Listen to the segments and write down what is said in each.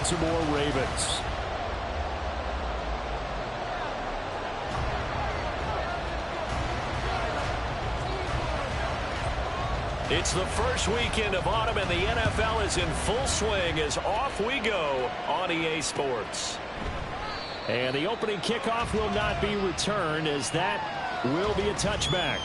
Baltimore Ravens. It's the first weekend of autumn, and the NFL is in full swing as off we go on EA Sports. And the opening kickoff will not be returned, as that will be a touchback.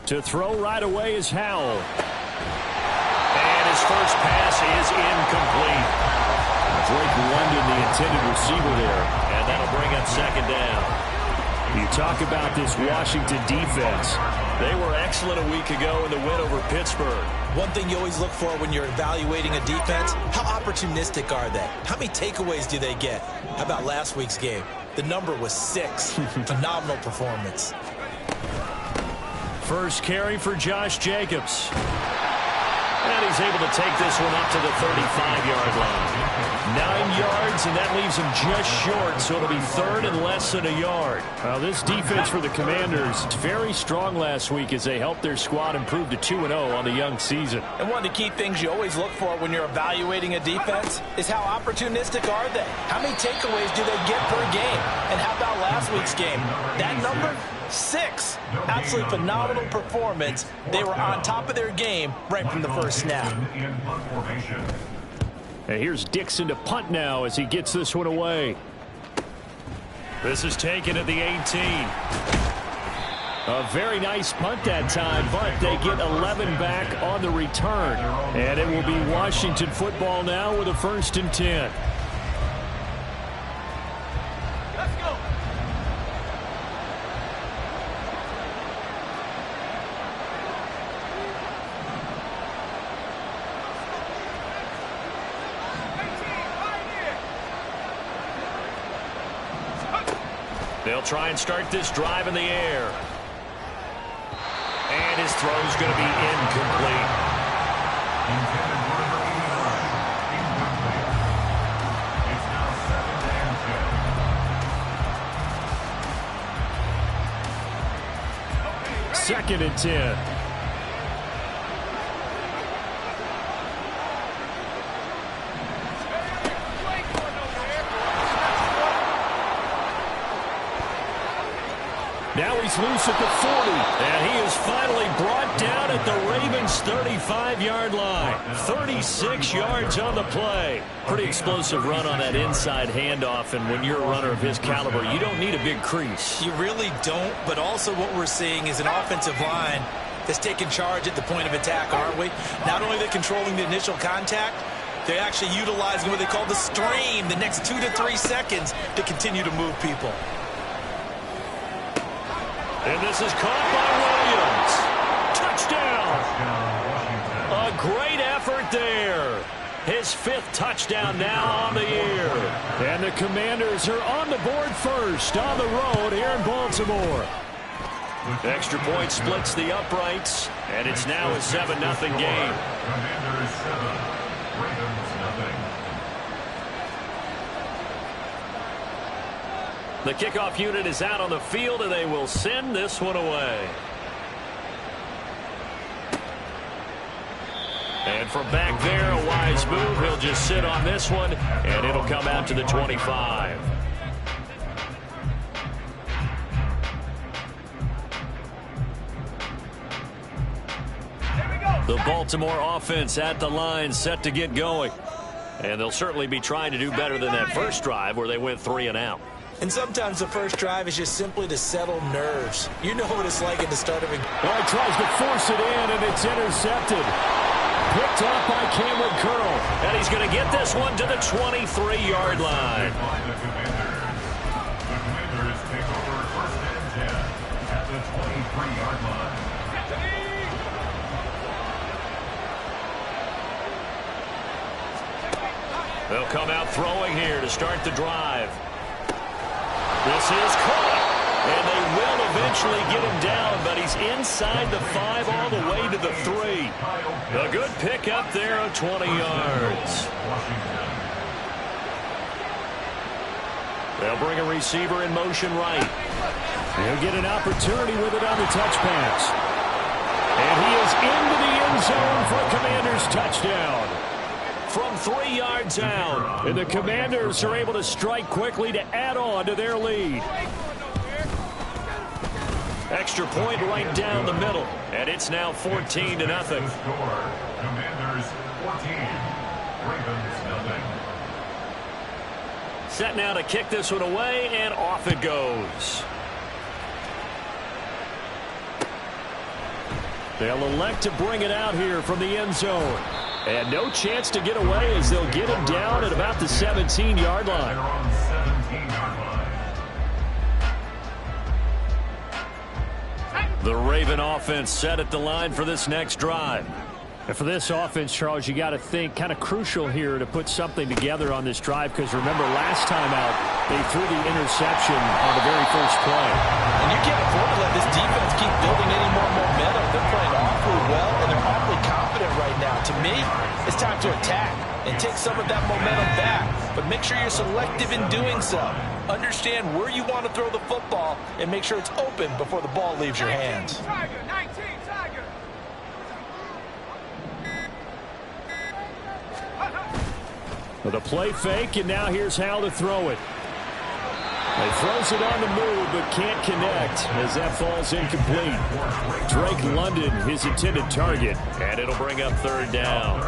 To throw right away is Howell. And his first pass is incomplete. Drake London, the intended receiver there. And that'll bring up second down. You talk about this Washington defense. They were excellent a week ago in the win over Pittsburgh. One thing you always look for when you're evaluating a defense, how opportunistic are they? How many takeaways do they get? How about last week's game? The number was 6. Phenomenal performance. First carry for Josh Jacobs. And he's able to take this one up to the 35-yard line. 9 yards, and that leaves him just short, so it'll be third and less than a yard. Well, this defense for the Commanders is very strong last week as they helped their squad improve to 2-0 on the young season. And one of the key things you always look for when you're evaluating a defense is how opportunistic are they? How many takeaways do they get per game? And how about last week's game? That number? 6. Absolutely phenomenal performance. They were on top of their game right from the first snap. And here's Dixon to punt now as he gets this one away. This is taken at the 18. A very nice punt that time, but they get 11 back on the return. And it will be Washington football now with a 1st and 10. They'll try and start this drive in the air. And his throw's going to be incomplete. Second and 10. Now he's loose at the 40, and he is finally brought down at the Ravens' 35-yard line. 36 yards on the play. Pretty explosive run on that inside handoff, and when you're a runner of his caliber, you don't need a big crease. You really don't, but also what we're seeing is an offensive line that's taking charge at the point of attack, aren't we? Not only are they controlling the initial contact, they're actually utilizing what they call the stream, the next 2 to 3 seconds, to continue to move people. And this is caught by Williams. Touchdown. A great effort there. His 5th touchdown now on the year. And the Commanders are on the board first on the road here in Baltimore. Extra point splits the uprights, and it's now a 7-0 game. Commanders 7, Ravens 0. The kickoff unit is out on the field, and they will send this one away. And from back there, a wise move. He'll just sit on this one, and it'll come out to the 25. The Baltimore offense at the line, set to get going. And they'll certainly be trying to do better than that first drive where they went 3 and out. And sometimes the first drive is just simply to settle nerves. You know what it's like at the start of a game. Well, he tries to force it in, and it's intercepted. Picked up by Cameron Curl. And he's going to get this one to the 23-yard line. The Commanders take over 1st and 10 at the 23-yard line. They'll come out throwing here to start the drive. This is caught. And they will eventually get him down, but he's inside the 5 all the way to the 3. A good pickup there of 20 yards. They'll bring a receiver in motion right. He'll get an opportunity with it on the touch pass. And he is into the end zone for a Commanders touchdown. From 3 yards out, and the Commanders are able to strike quickly to add on to their lead. Extra point right down the middle, and it's now 14-0. Commanders 14, Ravens nothing. Set now to kick this one away, and off it goes. They'll elect to bring it out here from the end zone. And no chance to get away as they'll get him down at about the 17-yard line. They're on 17-yard line. The Raven offense set at the line for this next drive. And for this offense, Charles, you got to think kind of crucial here to put something together on this drive, because remember last time out they threw the interception on the very first play. And you can't afford to let this defense keep building any more momentum. They're playing awfully well, and they're awfully confident right now. To me, it's time to attack and take some of that momentum back. But make sure you're selective in doing so. Understand where you want to throw the football and make sure it's open before the ball leaves your hands. With a play fake, and now here's how to throw it. He throws it on the move, but can't connect as that falls incomplete. Drake London, his intended target. And it'll bring up 3rd down.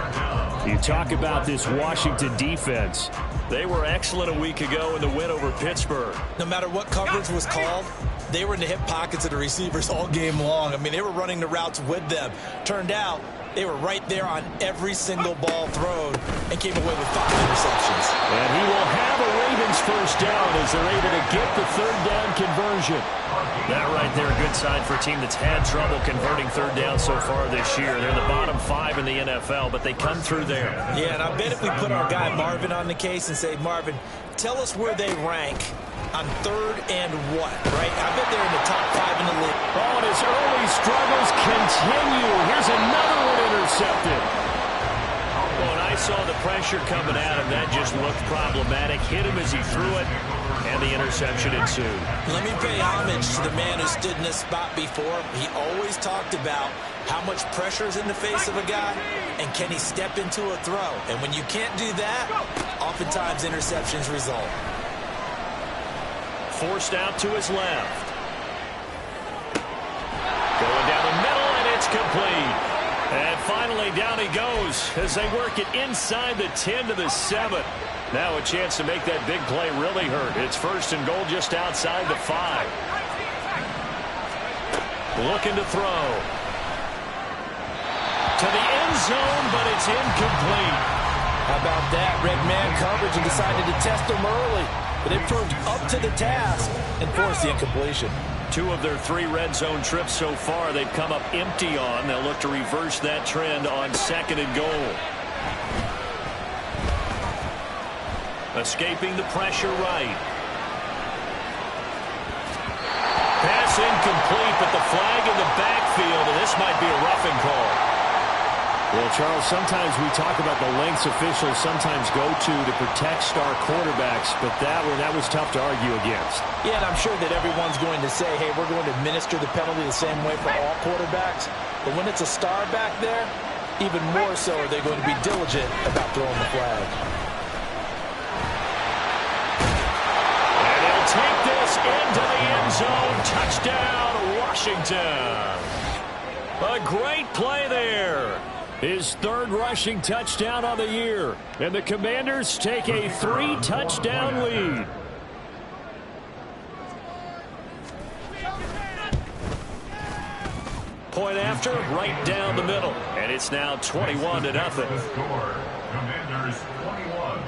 You talk about this Washington defense. They were excellent a week ago in the win over Pittsburgh. No matter what coverage was called, they were in the hip pockets of the receivers all game long. I mean, they were running the routes with them. Turned out they were right there on every single ball thrown and came away with 5 interceptions. And he will have a Ravens first down as they're able to get the 3rd down conversion. That right there, a good sign for a team that's had trouble converting 3rd down so far this year. They're in the bottom 5 in the NFL, but they come through there. Yeah, and I bet if we put our guy Marvin on the case and say, Marvin, tell us where they rank on 3rd and what, right? I bet they're in the top 5 in the league. Oh, and his early struggles continue. Here's another one intercepted. Well, and I saw the pressure coming at him. That just looked problematic. Hit him as he threw it, and the interception ensued. Let me pay homage to the man who stood in this spot before. He always talked about how much pressure is in the face of a guy, and can he step into a throw? And when you can't do that, oftentimes interceptions result. Forced out to his left. Going down the middle, and it's complete. And finally, down he goes as they work it inside the 10 to the 7. Now a chance to make that big play really hurt. It's 1st and goal just outside the 5. Looking to throw. To the end zone, but it's incomplete. How about that? Red man coverage and decided to test him early. But they proved up to the task and forced the incompletion. 2 of their 3 red zone trips so far they've come up empty on. They'll look to reverse that trend on 2nd and goal. Escaping the pressure right. Pass incomplete, but the flag in the backfield, and this might be a roughing call. Well, Charles, sometimes we talk about the lengths officials sometimes go to protect star quarterbacks, but that was tough to argue against. Yeah, and I'm sure that everyone's going to say, hey, we're going to administer the penalty the same way for all quarterbacks. But when it's a star back there, even more so are they going to be diligent about throwing the flag. And he'll take this into the end zone. Touchdown, Washington. A great play there. His 3rd rushing touchdown on the year. And the Commanders take a 3-touchdown lead. Point after, right down the middle. And it's now 21-0. Score, Commanders 21,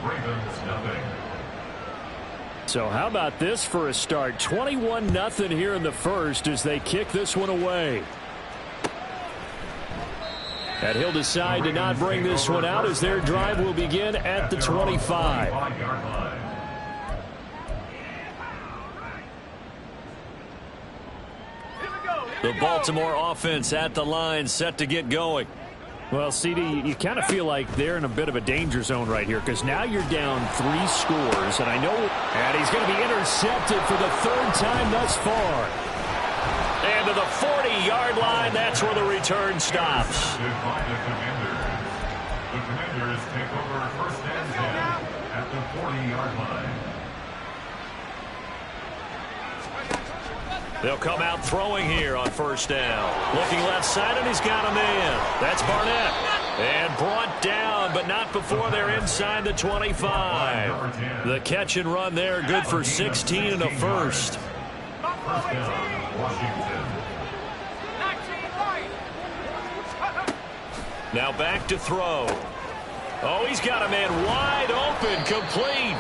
Ravens nothing. So how about this for a start? 21-0 here in the 1st as they kick this one away. And he'll decide to not bring this one out as their drive will begin at the 25. The Baltimore offense at the line, set to get going. Well, CD, you kind of feel like they're in a bit of a danger zone right here because now you're down 3 scores, and I know, and he's going to be intercepted for the 3rd time thus far. And to the 40-yard line, that's where the return stops. The Commanders take over first and 10 at the 40-yard line. They'll come out throwing here on first down. Looking left side, and he's got a man. That's Barnett. And brought down, but not before they're inside the 25. The catch and run there, good for 16 and a first. First down, Washington. Now back to throw. Oh, he's got a man wide open, complete.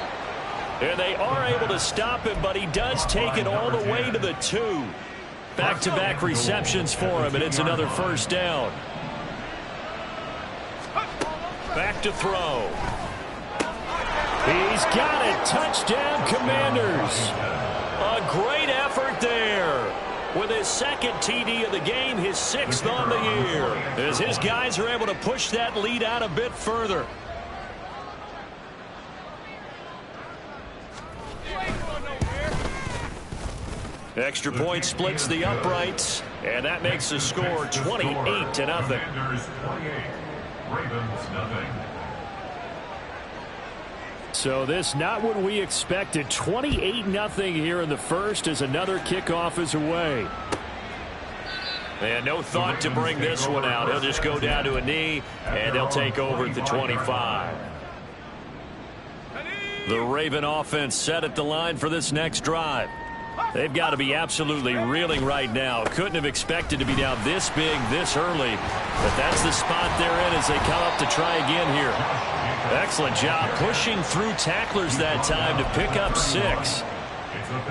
And they are able to stop him, but he does take it all the way to the 2. Back-to-back receptions for him, and it's another first down. Back to throw. He's got it. Touchdown, Commanders. A great effort there. With his 2nd TD of the game, his 6th on the year. As his guys are able to push that lead out a bit further. Extra point splits the uprights, and that makes the score 28-0. Commanders 28, Ravens nothing. So this not what we expected. 28-0 here in the first as another kickoff is away. And no thought to bring this one out. He'll just go down to a knee, and they'll take over at the 25. The Raven offense set at the line for this next drive. They've got to be absolutely reeling right now. Couldn't have expected to be down this big this early. But that's the spot they're in as they come up to try again here. Excellent job pushing through tacklers that time to pick up 6.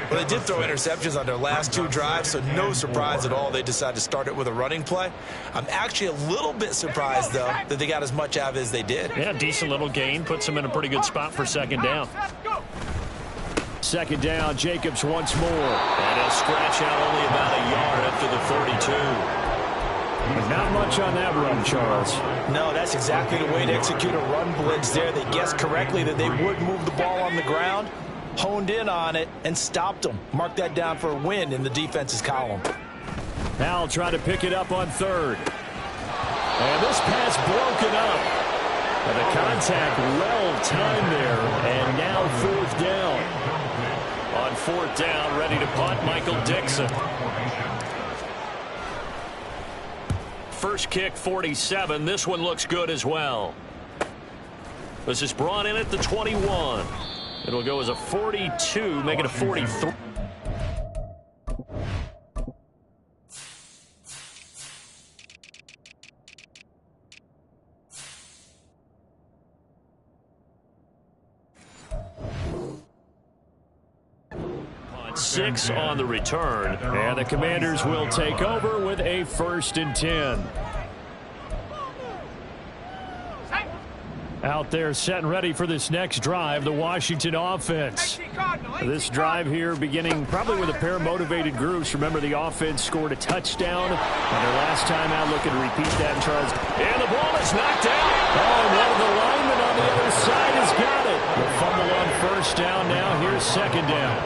Well, they did throw interceptions on their last 2 drives, so no surprise at all they decided to start it with a running play. I'm actually a little bit surprised, though, that they got as much out of it as they did. Yeah, decent little gain. Puts them in a pretty good spot for 2nd down. 2nd down, Jacobs once more. And he'll scratch out only about a yard after the 32. Not much on that run, Charles. No, that's exactly the way to execute a run blitz there. They guessed correctly that they would move the ball on the ground, honed in on it, and stopped them. Mark that down for a win in the defense's column. Howell trying to pick it up on 3rd. And this pass broken up. And the contact well timed there. And now 4th down. On 4th down, ready to punt, Michael Dixon. First kick, 47. This one looks good as well. This is brought in at the 21. It'll go as a 42, make it a 43. Six on the return, and the Commanders will take over with a 1st and 10. Out there set and ready for this next drive, the Washington offense. This drive here beginning probably with a pair of motivated groups. Remember, the offense scored a touchdown on their last time out. Looking to repeat that, Charles. And the ball is knocked out. Oh, and one of the linemen on the other side has got it. The fumble on 1st down. Now here's 2nd down.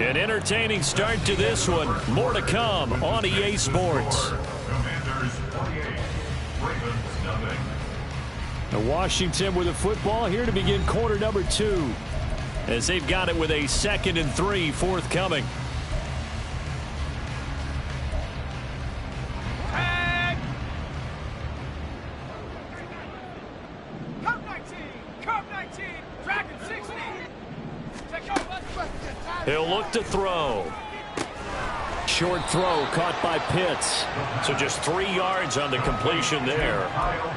An entertaining start to this one. More to come on EA Sports. Commanders 48, Ravens nothing. The Washington with the football here to begin quarter number 2. As they've got it with a 2nd and 3 forthcoming. He'll look to throw. short throw caught by Pitts. So just 3 yards on the completion there.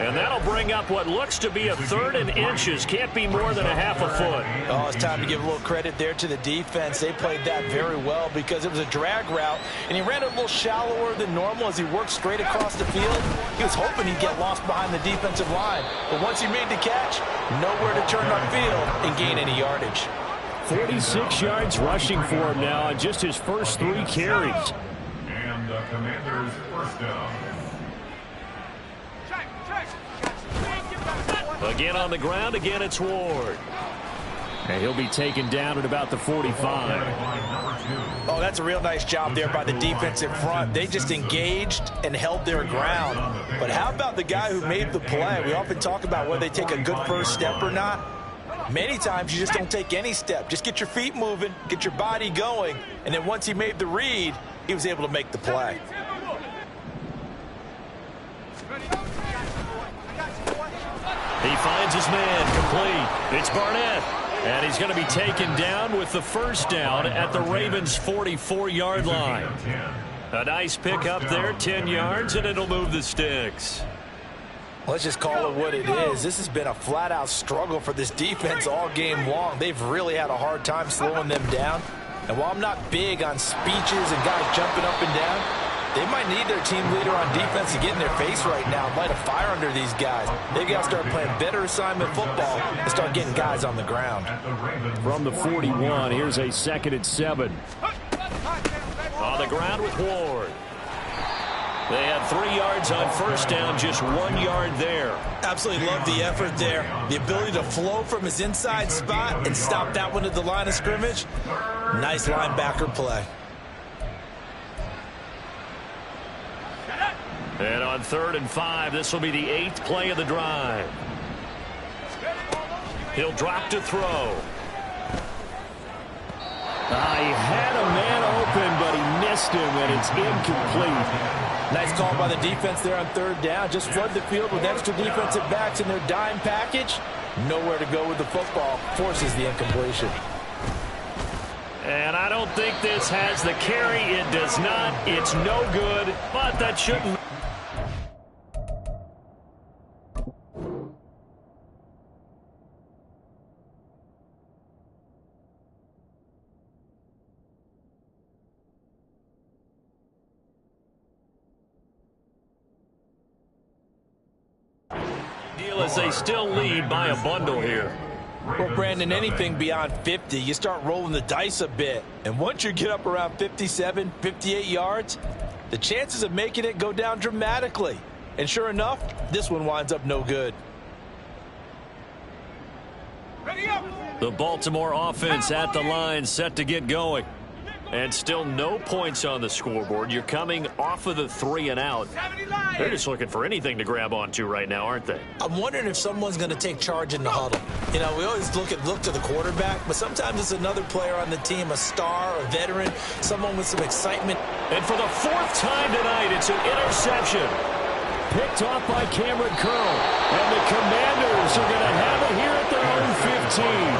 And that'll bring up what looks to be a 3rd and inches. Can't be more than a half a foot. Oh, it's time to give a little credit there to the defense. They played that very well because it was a drag route, and he ran it a little shallower than normal as he worked straight across the field. He was hoping he'd get lost behind the defensive line. But once he made the catch, nowhere to turn upfield and gain any yardage. 46 yards rushing for him now on just his first 3 carries. And the Commanders' first down. Again on the ground, again it's Ward. And he'll be taken down at about the 45. Oh, that's a real nice job there by the defense in front. They just engaged and held their ground. But how about the guy who made the play? We often talk about whether they take a good first step or not. Many times you just don't take any step. Just get your feet moving, get your body going, and then once he made the read, he was able to make the play. He finds his man, complete. It's Barnett. And he's going to be taken down with the first down at the Ravens' 44-yard line. A nice pick up there, 10 yards, and it'll move the sticks. Let's just call it what it is. This has been a flat-out struggle for this defense all game long. They've really had a hard time slowing them down. And while I'm not big on speeches and guys jumping up and down, they might need their team leader on defense to get in their face right now and light a fire under these guys. They've got to start playing better assignment football and start getting guys on the ground. From the 41, here's a 2nd and 7. On the ground with Ward. They had 3 yards on first down, just 1 yard there. Absolutely love the effort there. The ability to flow from his inside spot and stop that one at the line of scrimmage. Nice linebacker play. And on 3rd and 5, this will be the 8th play of the drive. He'll drop to throw. He had a man open, but he missed him, and it's incomplete. Nice call by the defense there on 3rd down. Just flood the field with extra defensive backs in their dime package. Nowhere to go with the football. Forces the incompletion. And I don't think this has the carry. It does not. It's no good, but that shouldn't. As they still lead by a bundle here. Well, Brandon, anything beyond 50, you start rolling the dice a bit. And once you get up around 57, 58 yards, the chances of making it go down dramatically. And sure enough, this one winds up no good. The Baltimore offense at the line, set to get going. And still no points on the scoreboard. You're coming off of the 3 and out. They're just looking for anything to grab onto right now, aren't they? I'm wondering if someone's going to take charge in the huddle. You know, we always look to the quarterback, but sometimes it's another player on the team, a star, a veteran, someone with some excitement. And for the 4th time tonight, it's an interception. Picked off by Cameron Curl. And the Commanders are going to have it here at their own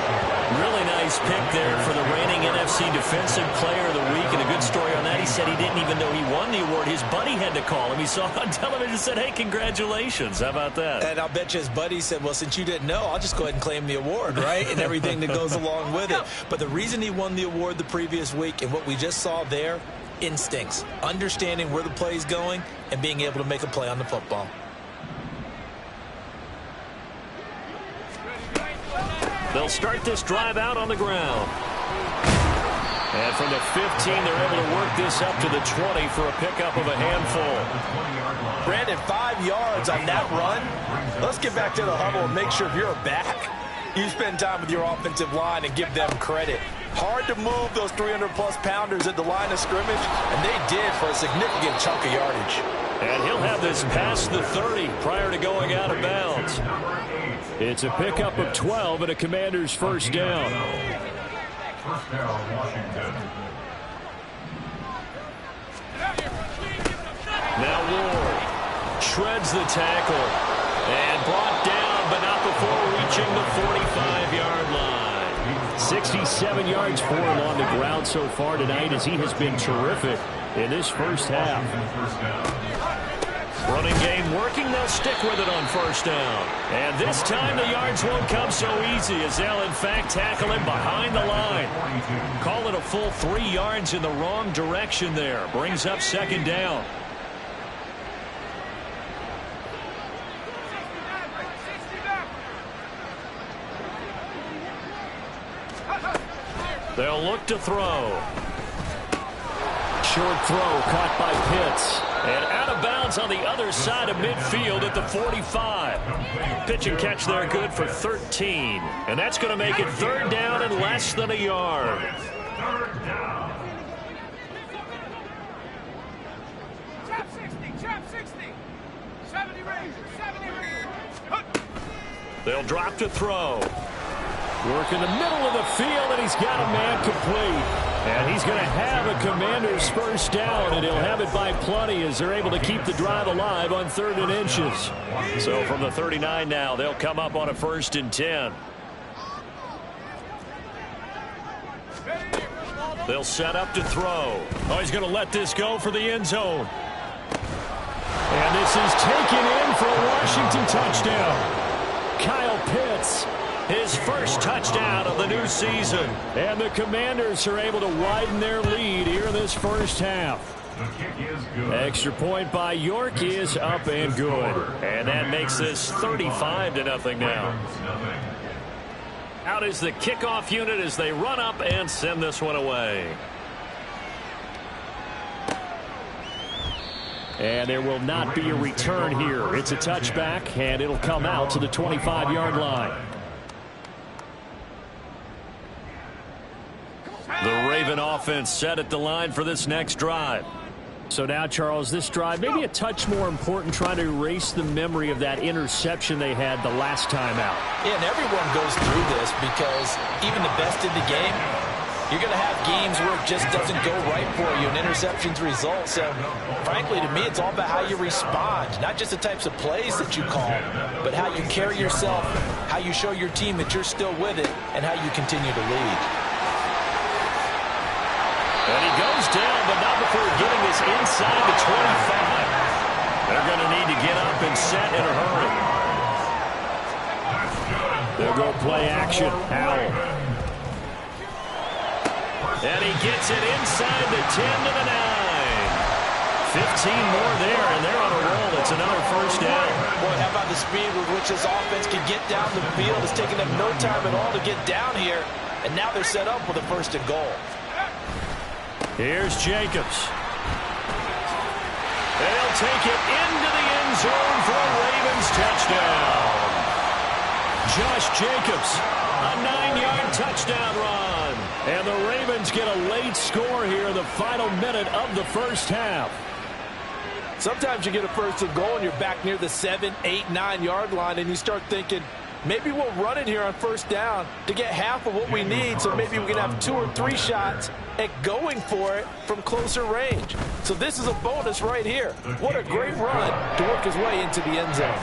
15. Really nice pick there for the reigning NFC Defensive Player of the Week. And a good story on that. He said he didn't even know he won the award. His buddy had to call him. He saw it on television and said, hey, congratulations. How about that? And I'll bet you his buddy said, well, since you didn't know, I'll just go ahead and claim the award, right? And everything that goes along with it. But the reason he won the award the previous week and what we just saw there, instincts, understanding where the play is going and being able to make a play on the football. They'll start this drive out on the ground. And from the 15, they're able to work this up to the 20 for a pickup of a handful. Brandon, 5 yards on that run. Let's get back to the huddle and make sure if you're back, you spend time with your offensive line and give them credit. Hard to move those 300-plus pounders at the line of scrimmage, and they did for a significant chunk of yardage. And he'll have this past the 30 prior to going out of bounds. It's a pickup of 12 and a Commander's first down. First down, Washington. Now Ward shreds the tackle and brought down, but not before reaching the 45-yard line. 67 yards for him on the ground so far tonight as he has been terrific. in this first half. Running game working. They'll stick with it on first down. And this time the yards won't come so easy as they'll, in fact, tackle him behind the line. Call it a full 3 yards in the wrong direction there. Brings up second down. They'll look to throw. Short throw caught by Pitts. And out of bounds on the other side of midfield at the 45. Pitch and catch there good for 13. And that's going to make it third down and less than a yard. Trap 60. 70 range. They'll drop to throw. Work in the middle of the field, and he's got a man complete. And he's going to have a Commander's first down, and he'll have it by plenty as they're able to keep the drive alive on 3rd and inches. So from the 39 now, they'll come up on a 1st and 10. They'll set up to throw. Oh, he's going to let this go for the end zone. And this is taken in for a Washington touchdown. Kyle Pitts, his first touchdown of the new season. And the Commanders are able to widen their lead here in this first half. The kick is good. Extra point by York is up and good. And that makes this 35-0 now. Out is the kickoff unit as they run up and send this one away. And there will not be a return here. It's a touchback, and it'll come out to the 25-yard line. The Raven offense set at the line for this next drive. So now, Charles, this drive maybe a touch more important, trying to erase the memory of that interception they had the last time out. Yeah, and everyone goes through this because even the best in the game, you're going to have games where it just doesn't go right for you and interceptions result. So, frankly, to me, it's all about how you respond, not just the types of plays that you call, but how you carry yourself, how you show your team that you're still with it, and how you continue to lead. And he goes down, but not before getting this inside the 25. They're going to need to get up and set in a hurry. They'll go play action. Howell. And he gets it inside the 10 to the 9. 15 more there, and they're on a roll. It's another first down. Boy, how about the speed with which this offense can get down the field? It's taken them no time at all to get down here, and now they're set up with a 1st and goal. Here's Jacobs. They'll take it into the end zone for a Ravens touchdown. Josh Jacobs, a 9-yard touchdown run. And the Ravens get a late score here in the final minute of the first half. Sometimes you get a 1st and goal and you're back near the 7, 8, 9-yard line, and you start thinking, maybe we'll run it here on 1st down to get half of what we need, so maybe we can have 2 or 3 shots at going for it from closer range. So this is a bonus right here. What a great run to work his way into the end zone.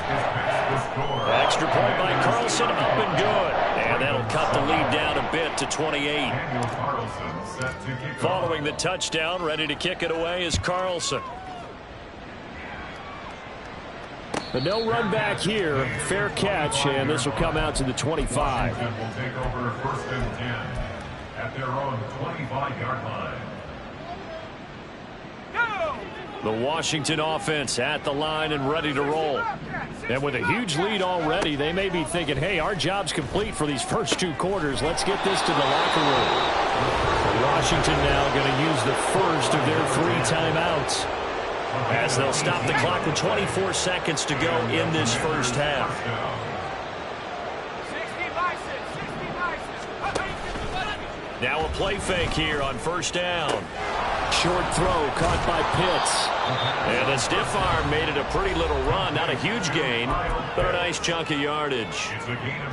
Extra point by Carlson, up and good. And that'll cut the lead down a bit to 28. Following the touchdown, ready to kick it away is Carlson. But no run back here. Fair catch, and this will come out to the 25. Washington will take over 1st and 10 at their own 25-yard line. The Washington offense at the line and ready to roll. And with a huge lead already, they may be thinking, hey, our job's complete for these first 2 quarters. Let's get this to the locker room. Washington now going to use the first of their 3 timeouts, as they'll stop the clock with 24 seconds to go in this first half. Now a play fake here on 1st down. Short throw caught by Pitts. And the stiff arm made it a pretty little run. Not a huge gain, but a nice chunk of yardage.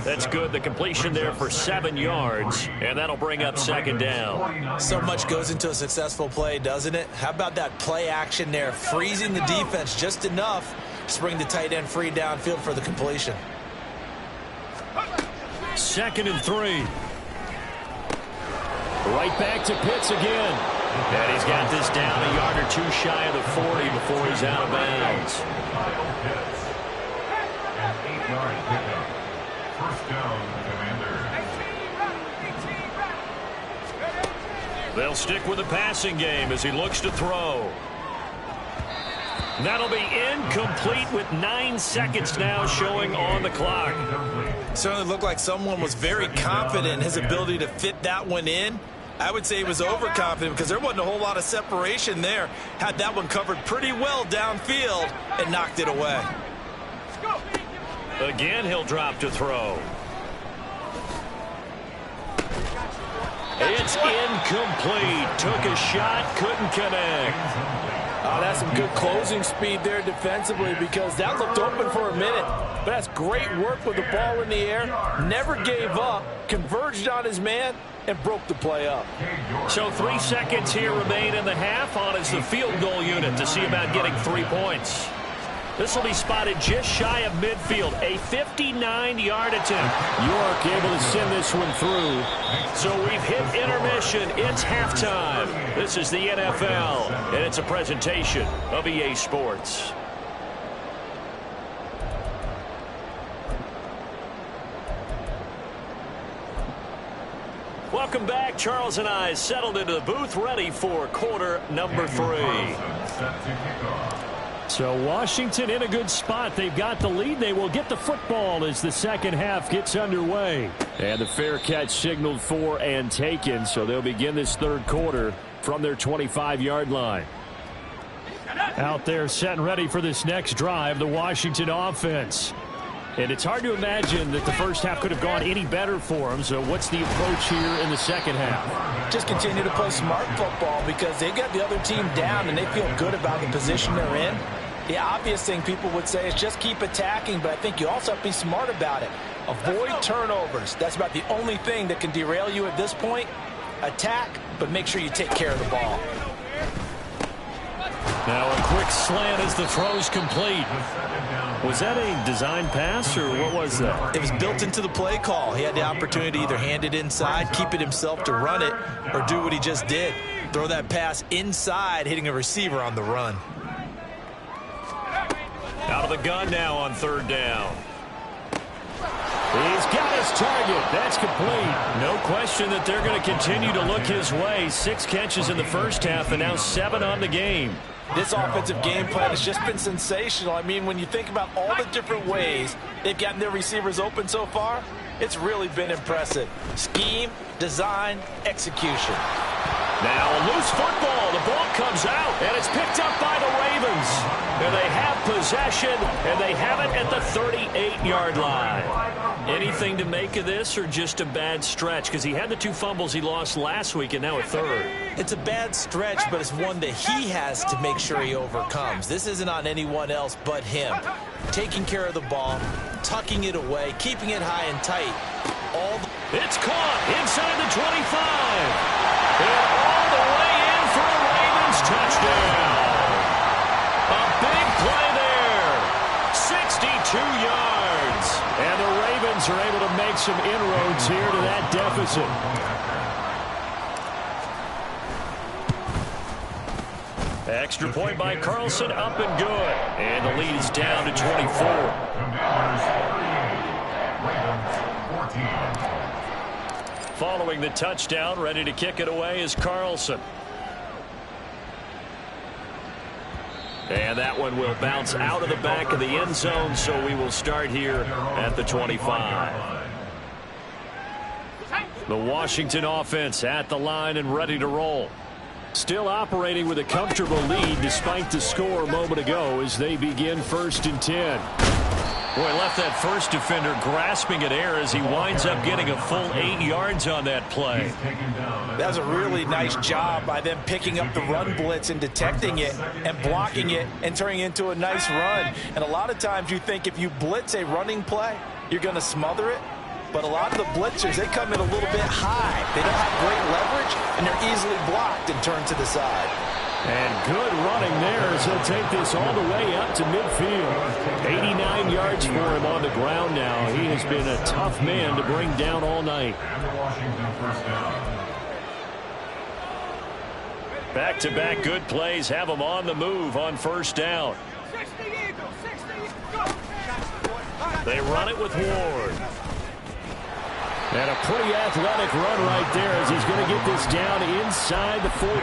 That's good. The completion there for 7 yards, and that'll bring up 2nd down. So much goes into a successful play, doesn't it? How about that play action there, freezing the defense just enough to bring the tight end free downfield for the completion. 2nd and 3. Right back to Pitts again. And he's got this down a yard or two shy of the 40 before he's out of bounds. An 8-yard pickup. First down, Commanders. They'll stick with the passing game as he looks to throw. That'll be incomplete with 9 seconds now showing on the clock. Certainly looked like someone was very confident in his ability to fit that one in. I would say he was overconfident because there wasn't a whole lot of separation there. Had that one covered pretty well downfield and knocked it away. Again, he'll drop to throw. It's incomplete. Took a shot, couldn't connect. Oh, that's some good closing speed there defensively because that looked open for a minute. But that's great work with the ball in the air. Never gave up, converged on his man, and broke the play up. So 3 seconds here remain in the half. On is the field goal unit to see about getting 3 points. This will be spotted just shy of midfield. A 59-yard attempt. York able to send this one through. So we've hit intermission. It's halftime. This is the NFL, and it's a presentation of EA Sports. Welcome back. Charles and I settled into the booth, ready for quarter number 3. So Washington in a good spot. They've got the lead. They will get the football as the second half gets underway. And the fair catch signaled for and taken. So they'll begin this third quarter from their 25-yard line. Out there set and ready for this next drive, the Washington offense. And it's hard to imagine that the first half could have gone any better for them. So what's the approach here in the second half? Just continue to play smart football because they've got the other team down and they feel good about the position they're in. The obvious thing people would say is just keep attacking, but I think you also have to be smart about it. Avoid turnovers. That's about the only thing that can derail you at this point. Attack, but make sure you take care of the ball. Now a quick slant as the throw's complete. Was that a design pass or what was that? It was built into the play call. He had the opportunity to either hand it inside, keep it himself to run it, or do what he just did. Throw that pass inside, hitting a receiver on the run. Out of the gun now on third down. He's got his target. That's complete. No question that they're going to continue to look his way. 6 catches in the first half and now 7 on the game. This offensive game plan has just been sensational. I mean, when you think about all the different ways they've gotten their receivers open so far, it's really been impressive. Scheme, design, execution. Now a loose football. The ball comes out, and it's picked up by the Ravens. And they have possession, and they have it at the 38-yard line. Anything to make of this or just a bad stretch? Because he had the 2 fumbles he lost last week and now a third. It's a bad stretch, but it's one that he has to make sure he overcomes. This isn't on anyone else but him. Taking care of the ball, tucking it away, keeping it high and tight. It's caught inside the 25. And all the way in for a Ravens touchdown. A big play there. 62 yards. And the Ravens are able to make some inroads here to that deficit. Extra point by Carlson, up and good. And the lead is down to 24. Following the touchdown, ready to kick it away is Carlson. And that one will bounce out of the back of the end zone, so we will start here at the 25. The Washington offense at the line and ready to roll. Still operating with a comfortable lead despite the score a moment ago as they begin 1st and 10. Boy, left that first defender grasping at air as he winds up getting a full 8 yards on that play. That was a really nice job by them picking up the run blitz and detecting it and blocking it and turning it into a nice run. And a lot of times you think if you blitz a running play, you're going to smother it. But a lot of the blitzers, they come in a little bit high. They don't have great leverage, and they're easily blocked and turned to the side. And good running there as he'll take this all the way up to midfield. 89 yards for him on the ground now. He has been a tough man to bring down all night. Back-to-back good plays have them on the move on first down. 60 Eagles, 60, go! They run it with Ward. And a pretty athletic run right there as he's going to get this down inside the 40.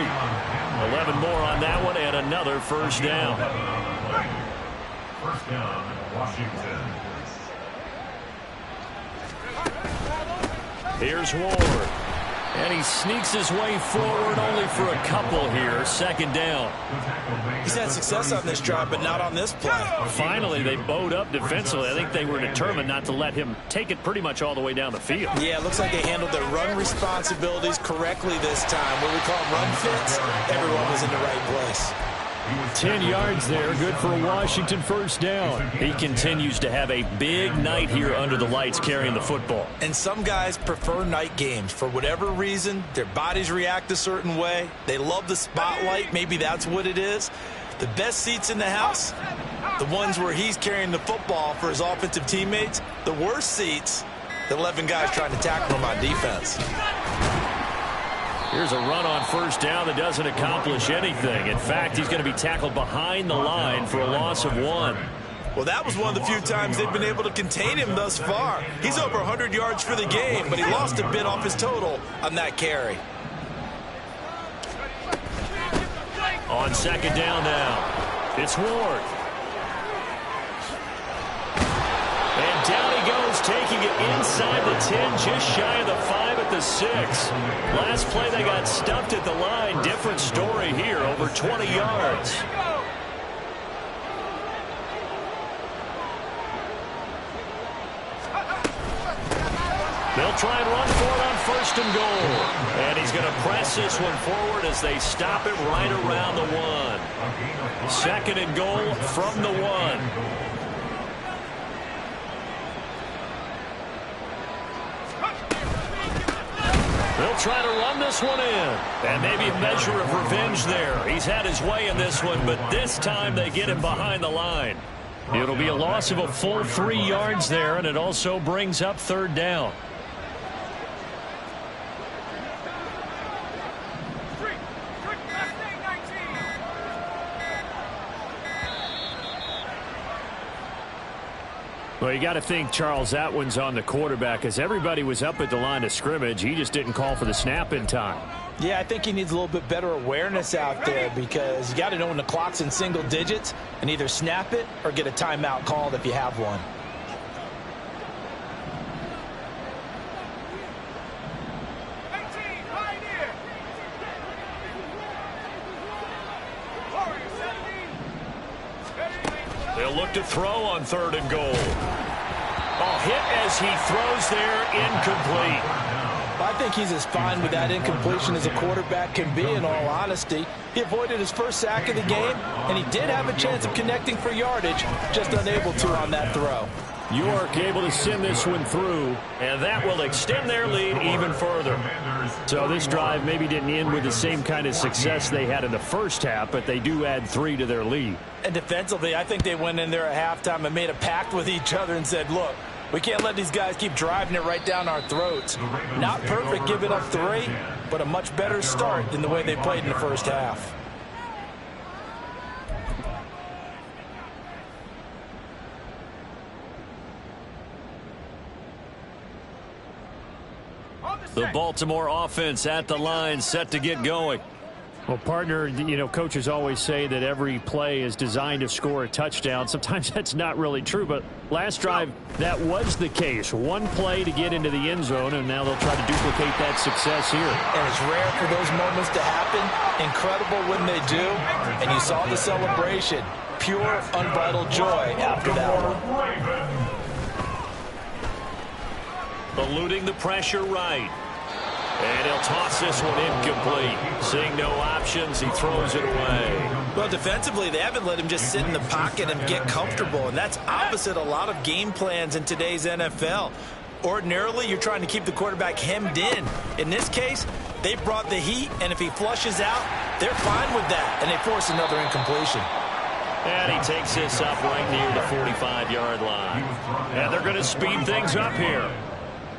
11 more on that one and another first down. First down, Washington. Here's Ward. And he sneaks his way forward only for a couple here. Second down. He's had success on this drive, but not on this play. Finally, they bowed up defensively. I think they were determined not to let him take it pretty much all the way down the field. Yeah, it looks like they handled their run responsibilities correctly this time. What we call run fits, everyone was in the right place. 10 yards there, good for a Washington first down. He continues to have a big night here under the lights carrying the football. And some guys prefer night games. For whatever reason, their bodies react a certain way. They love the spotlight. Maybe that's what it is. The best seats in the house, the ones where he's carrying the football for his offensive teammates. The worst seats, the 11 guys trying to tackle him on defense. Here's a run on first down that doesn't accomplish anything. In fact, he's going to be tackled behind the line for a loss of 1. Well, that was one of the few times they've been able to contain him thus far. He's over 100 yards for the game, but he lost a bit off his total on that carry. On second down now, it's Ward. And down he goes, taking it inside the 10, just shy of the 5 at the 6. Last play they got stuffed at the line. Different story here, over 20 yards. They'll try and run for it on first and goal. And he's going to press this one forward as they stop it right around the 1. Second and goal from the 1. They'll try to run this one in. And maybe a measure of revenge there. He's had his way in this one, but this time they get him behind the line. It'll be a loss of a full 3 yards there, and it also brings up third down. Well, you got to think, Charles, that one's on the quarterback as everybody was up at the line of scrimmage. He just didn't call for the snap in time. Yeah, I think he needs a little bit better awareness out there because you got to know when the clock's in single digits and either snap it or get a timeout called if you have one. They'll look to throw on third and goal. Oh, hit as he throws there, incomplete. I think he's as fine with that incompletion as a quarterback can be, in all honesty. He avoided his first sack of the game, and he did have a chance of connecting for yardage, just unable to on that throw. York able to send this one through, and that will extend their lead even further. So this drive maybe didn't end with the same kind of success they had in the first half, but they do add 3 to their lead. And defensively, I think they went in there at halftime and made a pact with each other and said, look, we can't let these guys keep driving it right down our throats. Not perfect giving up 3, but a much better start than the way they played in the first half. The Baltimore offense at the line, set to get going. Well, partner, you know, coaches always say that every play is designed to score a touchdown. Sometimes that's not really true, but last drive, that was the case. One play to get into the end zone, and now they'll try to duplicate that success here. And it's rare for those moments to happen. Incredible when they do. And you saw the celebration. Pure, unbridled joy after that one. Eluding the pressure right. And he'll toss this one incomplete. Seeing no options, he throws it away. Well, defensively, they haven't let him just sit in the pocket and get comfortable, and that's opposite a lot of game plans in today's NFL. Ordinarily, you're trying to keep the quarterback hemmed in. In this case, they brought the heat, and if he flushes out, they're fine with that, and they force another incompletion. And he takes this up right near the 45-yard line. And they're going to speed things up here.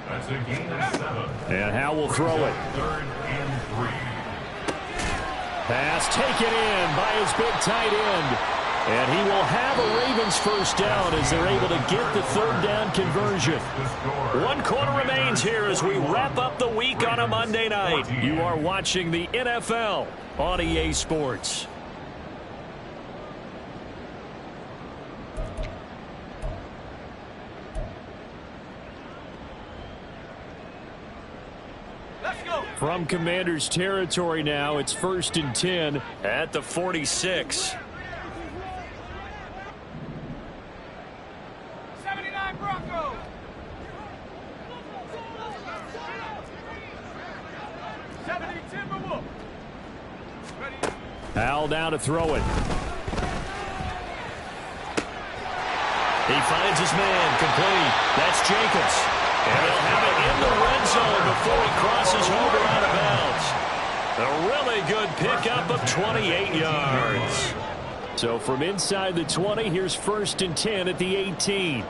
That's a gain of 7. And Howe will throw it. Third and 3. Pass taken in by his big tight end. And he will have a Ravens first down as they're able to get the third down conversion. 1 quarter remains here as we wrap up the week on a Monday night. You are watching the NFL on EA Sports. From Commander's territory now, it's 1st and 10 at the 46. 79 Broncos. 70 Timberwolves. Howell down to throw it. He finds his man, complete. That's Jacobs. And he'll have it in the red zone before he crosses over out of bounds. A really good pickup of 28 yards. So from inside the 20, here's 1st and 10 at the 18.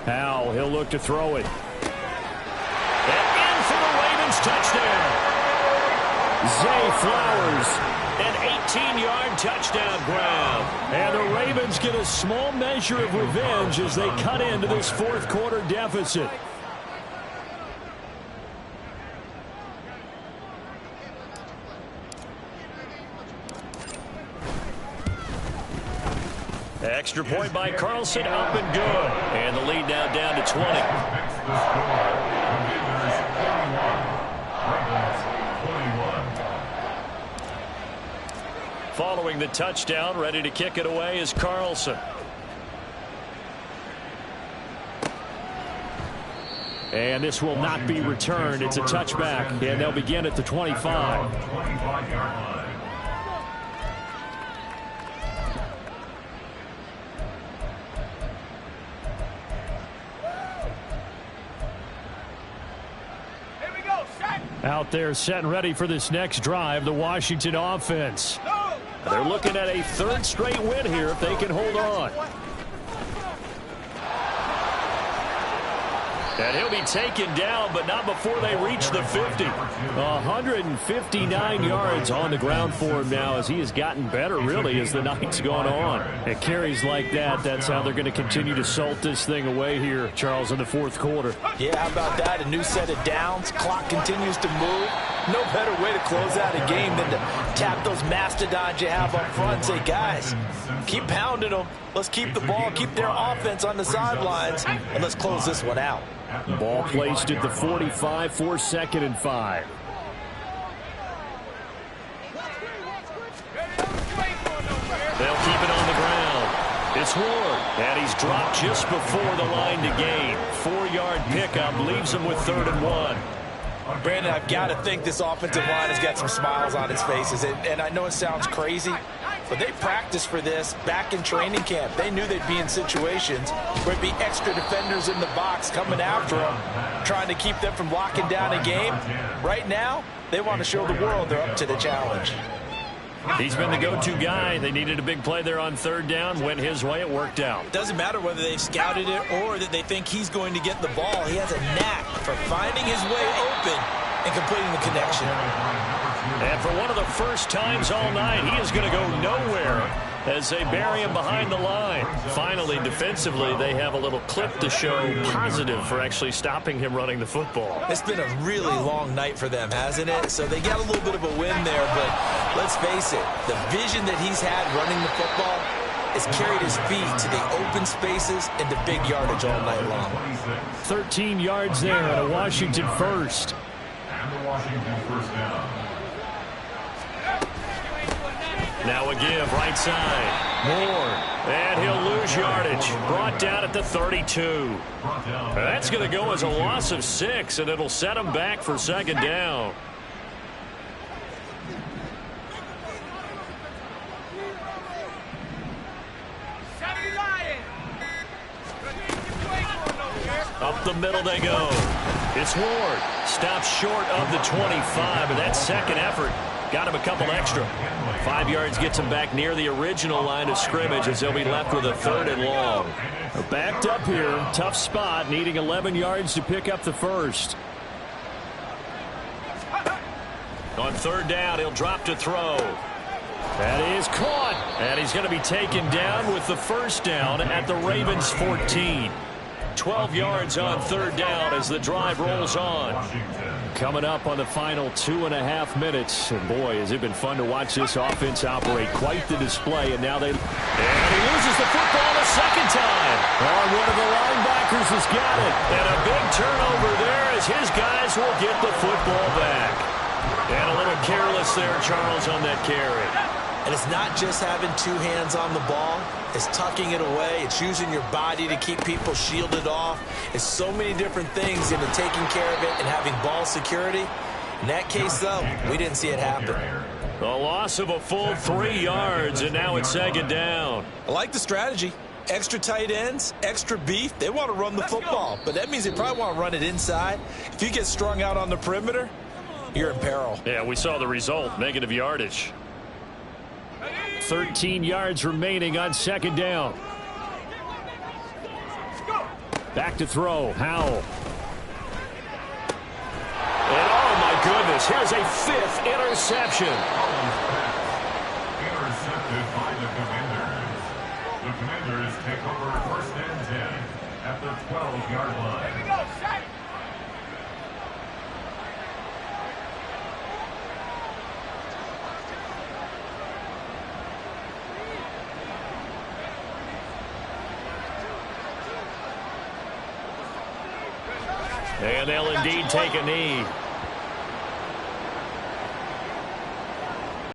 Howell, he'll look to throw it. And in for the Ravens touchdown. Zay Flowers. An 18-yard touchdown grab. And the Ravens get a small measure of revenge as they cut into this 4th quarter deficit. Extra point by Carlson, up and good. And the lead now down to 20. Following the touchdown, ready to kick it away is Carlson. And this will not be returned. It's a touchback, and they'll begin at the 25. Out there set and ready for this next drive, the Washington offense. They're looking at a 3rd straight win here if they can hold on. And he'll be taken down, but not before they reach the 50. 159 yards on the ground for him now as he has gotten better, really, as the night's gone on. At carries like that, that's how they're going to continue to salt this thing away here, Charles, in the 4th quarter. Yeah, how about that? A new set of downs. Clock continues to move. No better way to close out a game than to tap those mastodons you have up front and say, guys, keep pounding them. Let's keep the ball, keep their offense on the sidelines, and let's close this one out. Ball placed at the 45 for 2nd and 5. They'll keep it on the ground. It's Ward, and he's dropped just before the line to gain. 4-yard pickup leaves him with 3rd and 1. Brandon, I've got to think this offensive line has got some smiles on its faces. And I know it sounds crazy, but they practiced for this back in training camp. They knew they'd be in situations where it'd be extra defenders in the box coming after them, trying to keep them from locking down a game. Right now, they want to show the world they're up to the challenge. He's been the go-to guy. They needed a big play there on 3rd down. Went his way. It worked out. Doesn't matter whether they've scouted it or that they think he's going to get the ball. He has a knack for finding his way open and completing the connection. And for one of the first times all night, he is going to go nowhere as they bury him behind the line. Finally, defensively, they have a little clip to show positive for actually stopping him running the football. It's been a really long night for them, hasn't it? So they got a little bit of a win there, but let's face it, the vision that he's had running the football has carried his feet to the open spaces and the big yardage all night long. 13 yards there and a Washington first. And the Washington first down. Now a give, right side. Moore. And he'll lose yardage. Brought down at the 32. That's going to go as a loss of 6, and it'll set him back for 2nd down. Up the middle they go. It's Ward. Stops short of the 25, but that second effort got him a couple extra. 5 yards gets him back near the original line of scrimmage as he'll be left with a 3rd and long. Backed up here. Tough spot, needing 11 yards to pick up the first. On third down, he'll drop to throw. That is caught. And he's going to be taken down with the first down at the Ravens 14. 12 yards on third down as the drive rolls on. Coming up on the final 2.5 minutes. And boy, has it been fun to watch this offense operate. Quite the display. And now and he loses the football a second time. Oh, one of the linebackers has got it. And a big turnover there as his guys will get the football back. And a little careless there, Charles, on that carry. And it's not just having two hands on the ball. It's tucking it away. It's using your body to keep people shielded off. It's so many different things into taking care of it and having ball security. In that case, though, we didn't see it happen. A loss of a full 3 yards, and now it's second down. I like the strategy. Extra tight ends, extra beef. They want to run the football, but that means they probably want to run it inside. If you get strung out on the perimeter, you're in peril. Yeah, we saw the result, negative yardage. 13 yards remaining on second down. Back to throw. Howell. And oh my goodness, here's a 5th interception. Intercepted by the Commanders. The Commanders take over first and 10 at the 12-yard line. Here we go, set. And they'll indeed take a knee.